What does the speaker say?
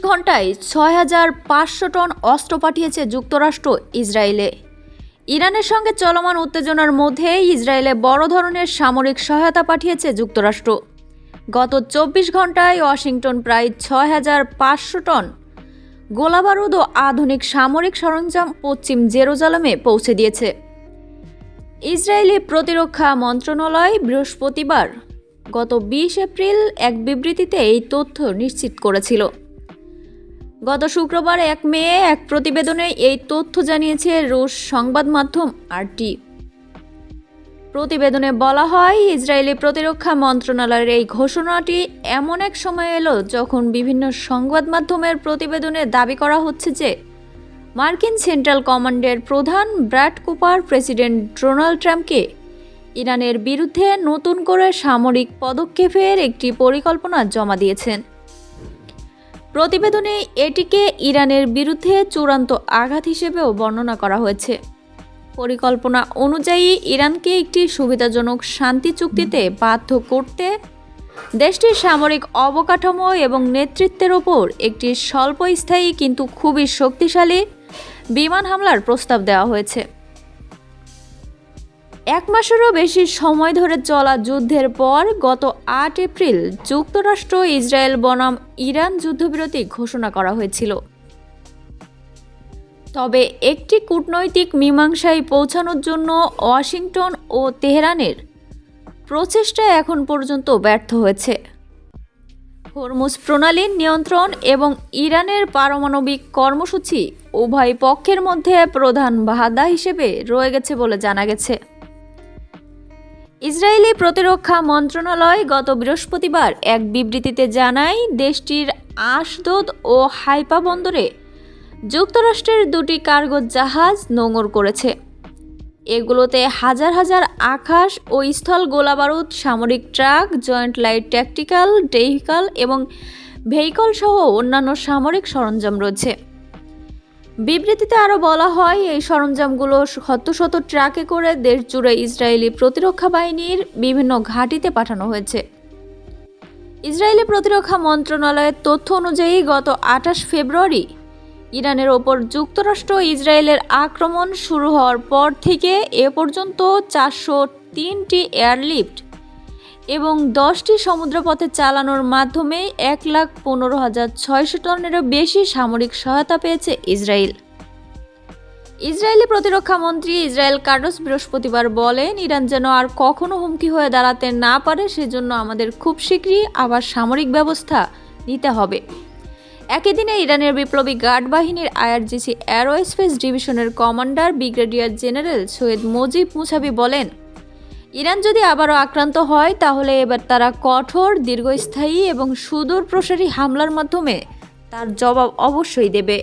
ঘন্টায় ৬,৫০০ টন অস্ত্র পাঠিয়েছে যুক্তরাষ্ট্র ইসরায়েলে। ইরানের সঙ্গে চলমান উত্তেজনার মধ্যে ইসরায়েলে বড় ধরনের সামরিক সহায়তা পাঠিয়েছে যুক্তরাষ্ট্র। গত ২৪ ঘন্টায় ওয়াশিংটন প্রায় ৬,৫০০ টন গোলাবারুদ ও আধুনিক সামরিক সরঞ্জাম পশ্চিম জেরুজালেমে পৌঁছে দিয়েছে। ইসরায়েলি প্রতিরক্ষা মন্ত্রণালয় বৃহস্পতিবার গত ২০ এপ্রিল এক বিবৃতিতে এই তথ্য নিশ্চিত করেছিল। গত শুক্রবার ১ মে এক প্রতিবেদনে এই তথ্য জানিয়েছে রুশ সংবাদ মাধ্যম আরটি। প্রতিবেদনে বলা হয়, ইসরায়েলি প্রতিরক্ষা মন্ত্রণালয়ের এই ঘোষণাটি এমন এক সময় এলো যখন বিভিন্ন সংবাদ মাধ্যমের প্রতিবেদনে দাবি করা হচ্ছে যে মার্কিন সেন্ট্রাল কমান্ডের প্রধান ব্র্যাড কুপার প্রেসিডেন্ট ডোনাল্ড ট্রাম্পকে ইরানের বিরুদ্ধে নতুন করে সামরিক পদক্ষেপের একটি পরিকল্পনা জমা দিয়েছেন। প্রতিবেদনে এটিকে ইরানের বিরুদ্ধে চূড়ান্ত আঘাত হিসেবেও বর্ণনা করা হয়েছে। পরিকল্পনা অনুযায়ী ইরানকে একটি সুবিধাজনক শান্তি চুক্তিতে বাধ্য করতে দেশটির সামরিক অবকাঠামো এবং নেতৃত্বের ওপর একটি স্বল্পস্থায়ী কিন্তু খুবই শক্তিশালী বিমান হামলার প্রস্তাব দেওয়া হয়েছে। ১ মাসেরও বেশি সময় ধরে চলা যুদ্ধের পর গত ৮ এপ্রিল যুক্তরাষ্ট্র ইসরায়েল বনাম ইরান যুদ্ধবিরতি ঘোষণা করা হয়েছিল। তবে একটি কূটনৈতিক মীমাংসায় পৌঁছানোর জন্য ওয়াশিংটন ও তেহরানের প্রচেষ্টা এখন পর্যন্ত ব্যর্থ হয়েছে। হরমুজ প্রণালীর নিয়ন্ত্রণ এবং ইরানের পারমাণবিক কর্মসূচি উভয় পক্ষের মধ্যে প্রধান বাধা হিসেবে রয়ে গেছে বলে জানা গেছে। ইসরায়েলি প্রতিরক্ষা মন্ত্রণালয় গত বৃহস্পতিবার এক বিবৃতিতে জানায়, দেশটির আশদোদ ও হাইফা বন্দরে যুক্তরাষ্ট্রের ২টি কার্গো জাহাজ নোঙর করেছে। এগুলোতে হাজার হাজার আকাশ ও স্থল গোলাবারুদ, সামরিক ট্রাক, জয়েন্ট লাইট ট্যাকটিক্যাল এবং ভেহিকল সহ অন্যান্য সামরিক সরঞ্জাম রয়েছে। বিবৃতিতে আরও বলা হয়, এই সরঞ্জামগুলো শত শত ট্রাকে করে দেশ জুড়ে ইসরায়েলি প্রতিরক্ষা বাহিনীর বিভিন্ন ঘাঁটিতে পাঠানো হয়েছে। ইসরায়েলি প্রতিরক্ষা মন্ত্রণালয়ের তথ্য অনুযায়ী গত ২৮ ফেব্রুয়ারি ইরানের ওপর যুক্তরাষ্ট্র ইসরায়েলের আক্রমণ শুরু হওয়ার পর থেকে এ পর্যন্ত ৪০৩টি এয়ারলিফট এবং ১০টি সমুদ্রপথে চালানোর মাধ্যমে ১,১৫,৬০০ টনেরও বেশি সামরিক সহায়তা পেয়েছে ইসরায়েল। ইসরায়েলি প্রতিরক্ষা মন্ত্রী ইসরায়েল কাটস বৃহস্পতিবার বলেন, ইরান যেন আর কখনো হুমকি হয়ে দাঁড়াতে না পারে সেজন্য আমাদের খুব শীঘ্রই আবার সামরিক ব্যবস্থা নিতে হবে। একই দিনে ইরানের বিপ্লবী গার্ড বাহিনীর আইআরজিসি অ্যারোস্পেস ডিভিশনের commander brigadier general Syed Mujib মুসাবি বলেন, ইরান যদি আবারও আক্রান্ত হয় তাহলে এবার তারা কঠোর, দীর্ঘস্থায়ী এবং সুদূর প্রসারী হামলার মাধ্যমে তার জবাব অবশ্যই দেবে।